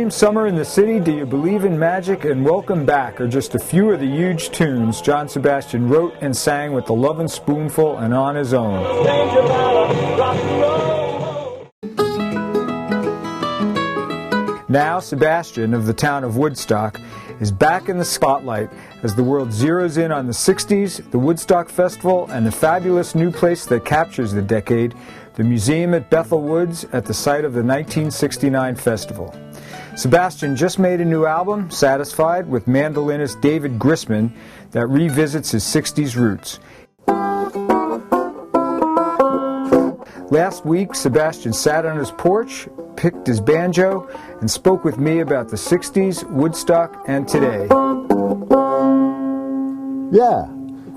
dream summer in the city? Do you believe in magic? And welcome back are just a few of the huge tunes John Sebastian wrote and sang with the Lovin' Spoonful and on his own. Now Sebastian of the town of Woodstock is back in the spotlight as the world zeroes in on the 60s, the Woodstock Festival, and the fabulous new place that captures the decade, the museum at Bethel Woods at the site of the 1969 festival. Sebastian just made a new album, Satisfied, with mandolinist David Grisman that revisits his 60s roots. Last week, Sebastian sat on his porch, picked his banjo, and spoke with me about the 60s, Woodstock, and today. Yeah.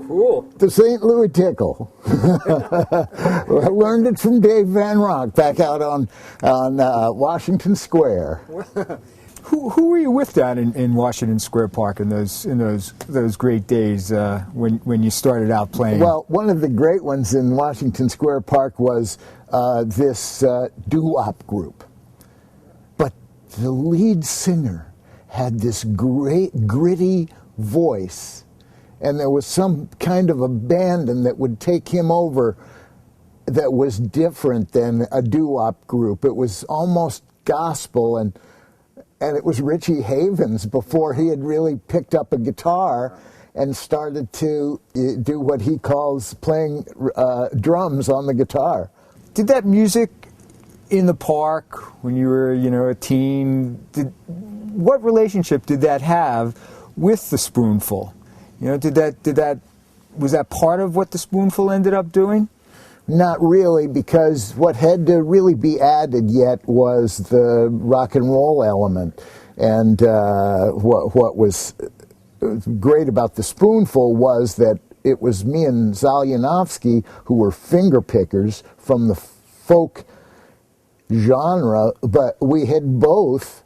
Cool. The St. Louis Tickle. I learned it from Dave Van Ronk back out on Washington Square. Who were you with down in Washington Square Park in those great days when you started out playing? Well, one of the great ones in Washington Square Park was this doo-wop group. But the lead singer had this great gritty voice, and there was some kind of abandon that would take him over that was different than a doo-wop group. It was almost gospel, and it was Richie Havens before he had really picked up a guitar and started to do what he calls playing drums on the guitar. Did that music in the park when you were, a teen, what relationship did that have with the Spoonful? Was that part of what the Spoonful ended up doing? Not really, because what had to really be added yet was the rock and roll element. And what was great about the Spoonful was that it was me and Zalyanovsky who were finger pickers from the folk genre, but we had both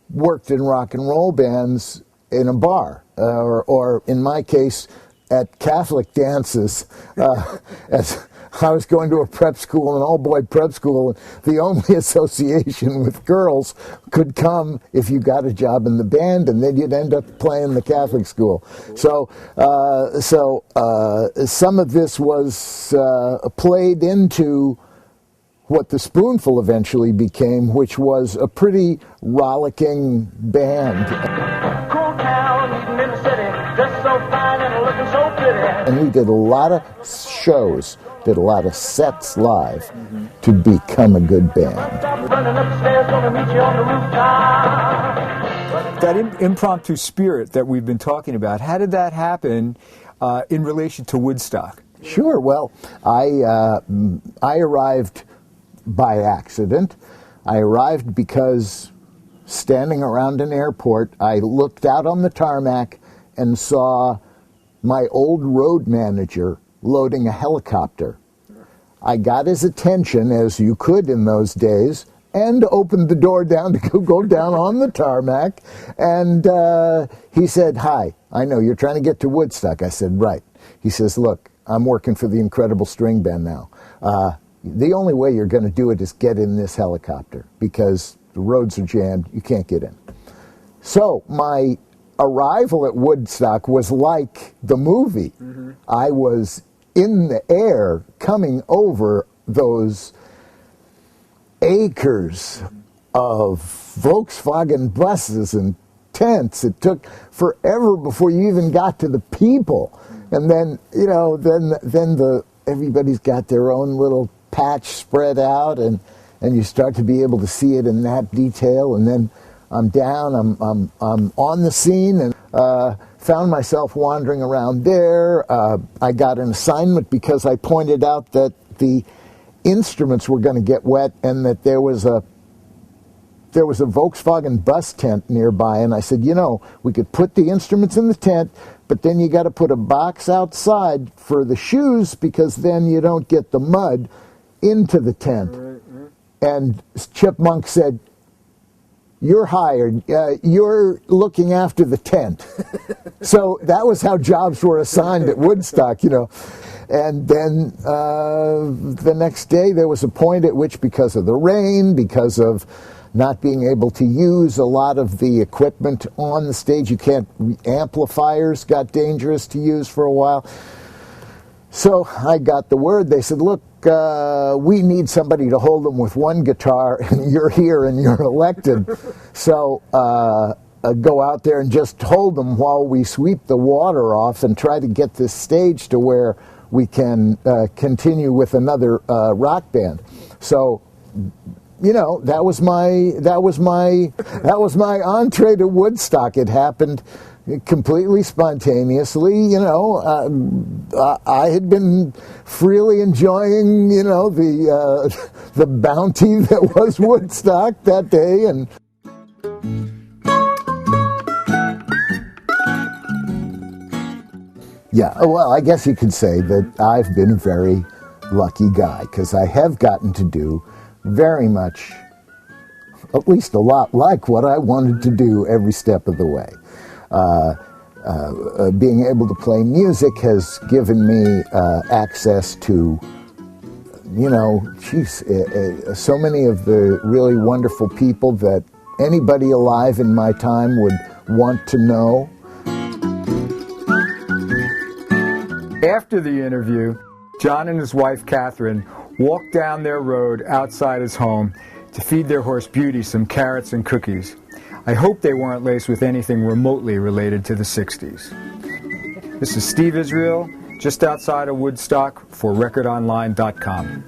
worked in rock and roll bands in a bar, or in my case, at Catholic dances, as I was going to a prep school, an all-boy prep school, and the only association with girls could come if you got a job in the band, and then you'd end up playing the Catholic school. So some of this was played into what the Spoonful eventually became, which was a pretty rollicking band. Cool town, eating in the city, just so fine and looking so pretty. And we did a lot of shows, did a lot of sets live to become a good band. That impromptu spirit that we've been talking about, how did that happen in relation to Woodstock? Sure. Well, I arrived by accident. I arrived because standing around an airport, I looked out on the tarmac and saw my old road manager loading a helicopter. I got his attention, as you could in those days, and opened the door down to go down on the tarmac. And he said, "Hi, I know you're trying to get to Woodstock." I said, "Right." He says, "Look, I'm working for the Incredible String Band now. The only way you're going to do it is get in this helicopter because the roads are jammed. You can't get in." So my arrival at Woodstock was like the movie. Mm-hmm. I was in the air coming over those acres of Volkswagen buses and tents. It took forever before you even got to the people. And then, then everybody's got their own little patch spread out, and you start to be able to see it in that detail. And then I'm down, I'm on the scene, and found myself wandering around there. I got an assignment because I pointed out that the instruments were going to get wet, and that there was a Volkswagen bus tent nearby. And I said, we could put the instruments in the tent, but then you got to put a box outside for the shoes, because then you don't get the mud into the tent. Mm-hmm. And Chipmunk said, "You're hired. You're looking after the tent." So that was how jobs were assigned at Woodstock, And then the next day there was a point at which, because of the rain, because of not being able to use a lot of the equipment on the stage. You can't, amplifiers got dangerous to use for a while. So I got the word. They said, look, we need somebody to hold them with one guitar, and you're here and you're elected. So go out there and just hold them while we sweep the water off and try to get this stage to where we can continue with another rock band. So, you know, that was my entree to Woodstock. It happened completely spontaneously. You know, I had been freely enjoying, you know, the bounty that was Woodstock that day, and yeah, well, I guess you could say that I've been a very lucky guy, because I have gotten to do very much, at least a lot like what I wanted to do every step of the way. Being able to play music has given me access to, you know, so many of the really wonderful people that anybody alive in my time would want to know. After the interview, John and his wife, Catherine, walked down their road outside his home to feed their horse Beauty some carrots and cookies. I hope they weren't laced with anything remotely related to the 60s. This is Steve Israel, just outside of Woodstock for recordonline.com.